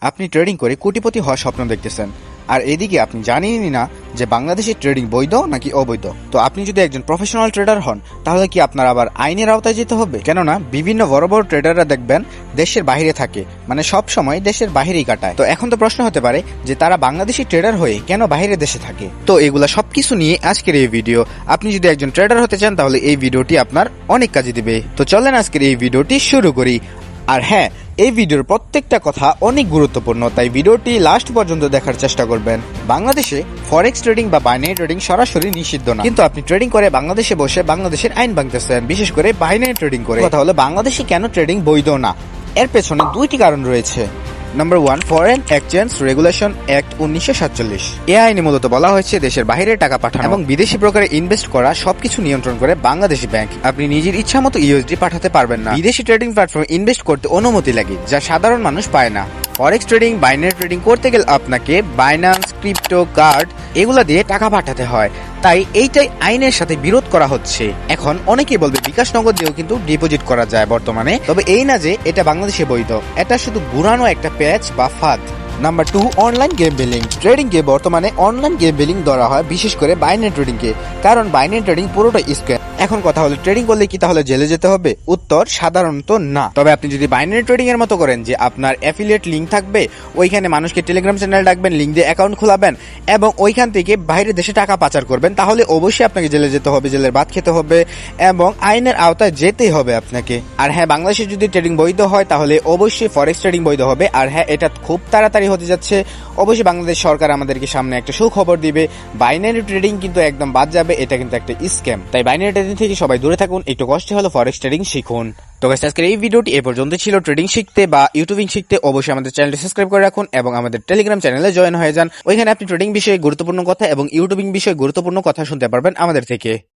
আপনি ট্রেডিং করে কোটিপতি হওয়ার স্বপ্ন দেখতেছেন, আর এদিকে আপনি জানেনই না যে বাংলাদেশে ট্রেডিং বৈধ নাকি অবৈধ। তো আপনি যদি একজন প্রফেশনাল ট্রেডার হন, তাহলে কি আপনার আবার আইনের আওতায় যেতে হবে? কেননা বিভিন্ন বড় বড় ট্রেডাররা দেখবেন দেশের বাইরে থাকে, মানে সব সময় দেশের বাইরেই কাটায়। তো এখন তো প্রশ্ন হতে পারে যে তারা বাংলাদেশি ট্রেডার হয়ে কেন বাইরে দেশে থাকে। তো এগুলা সবকিছু নিয়ে আজকের এই ভিডিও। আপনি যদি একজন ট্রেডার হতে চান তাহলে এই ভিডিওটি আপনার অনেক কাজে দিবে। তো চলেন আজকের এই ভিডিওটি শুরু করি। আর হ্যাঁ, এই ভিডিওর প্রত্যেকটা কথা অনেক গুরুত্বপূর্ণ, তাই ভিডিওটি লাস্ট পর্যন্ত দেখার চেষ্টা করবেন। বাংলাদেশে ফরেক্স ট্রেডিং বা বাইনারি ট্রেডিং সরাসরি নিষিদ্ধ না, কিন্তু আপনি ট্রেডিং করে বাংলাদেশে বসে বাংলাদেশের আইন ভাঙতেছেন, বিশেষ করে বাইনারি ট্রেডিং করে। কথা হলো বাংলাদেশে কেন ট্রেডিং বৈধ না, এর পেছনে দুইটি কারণ রয়েছে। Number 1, foreign exchange regulation act 1947। এ আইনে মূলত বলা হয়েছে দেশের বাইরে টাকা পাঠানো এবং বিদেশি প্রকারে ইনভেস্ট করা সবকিছু নিয়ন্ত্রণ করে বাংলাদেশি ব্যাংক। আপনি নিজের ইচ্ছা মতো ইউএসডি পাঠাতে পারবেন না, বিদেশি ট্রেডিং প্ল্যাটফর্মে ইনভেস্ট করতে অনুমতি লাগে, যা সাধারণ মানুষ পায় না। ফরেক্স ট্রেডিং, বাইনারি ট্রেডিং করতে গেলে আপনাকে বাইন্যান্স, ক্রিপ্টো, কার্ড এগুলা দিয়ে টাকা পাঠাতে হয়, তাই এইটাই আইনের সাথে বিরোধ করা হচ্ছে। এখন অনেকেই বলবে বিকাশ নগদ দিয়েও কিন্তু ডিপোজিট করা যায় বর্তমানে, তবে এই না যে এটা বাংলাদেশে বৈধ, এটা শুধু ঘুরানো একটা প্যাচ বা ফাঁদ। Number 2, online game billing. Trading কে বর্তমানে অনলাইন গেম বিলিং ধরা হয়, বিশেষ করে বাইনারি ট্রেডিং কে, কারণ বাইনারি ট্রেডিং পুরোটা স্ক্যাম। এখন কথা হলো ট্রেডিং করলে কি তাহলে জেলে যেতে হবে? উত্তর সাধারণত না। তবে আপনি যদি বাইনারি ট্রেডিং এর মতো করেন যে আপনার অ্যাফিলিয়েট লিঙ্ক থাকবে, ওইখানে মানুষকে টেলিগ্রাম চ্যানেল ডাকবেন, লিঙ্ক দিয়ে অ্যাকাউন্ট খোলাবেন এবং ওইখান থেকে বাইরের দেশে টাকা পাচার করবেন, তাহলে অবশ্যই আপনাকে জেলে যেতে হবে, জেলের ভাত খেতে হবে এবং আইনের আওতায় যেতেই হবে আপনাকে। আর হ্যাঁ, বাংলাদেশে যদি ট্রেডিং বৈধ হয় তাহলে অবশ্যই ফরেক্স ট্রেডিং বৈধ হবে। আর হ্যাঁ, এটা খুব তাড়াতাড়ি হতে যাচ্ছে। অবশ্যই বাংলাদেশ সরকার আমাদেরকে সামনে একটা সুখবর দিবে, বাইনারি ট্রেডিং কিন্তু একদম বাদ যাবে, এটা কিন্তু একটা স্ক্যাম। তাই বাইনারি ট্রেডিং থেকে সবাই দূরে থাকুন, একটু কষ্ট হলো ফরেক্স ট্রেডিং শিখুন। তো গাইস, আজকের এই ভিডিওটি এ পর্যন্ত ছিল। ট্রেডিং শিখতে বা ইউটিউবিং শিখতে অবশ্যই আমাদের চ্যানেলটি সাবস্ক্রাইব করে রাখুন এবং আমাদের টেলিগ্রাম চ্যানেলে জয়েন হয়ে যান। ওইখানে আপনি ট্রেডিং বিষয়ে গুরুত্বপূর্ণ কথা এবং ইউটিউবিং বিষয়ে গুরুত্বপূর্ণ কথা শুনতে পারবেন আমাদের থেকে।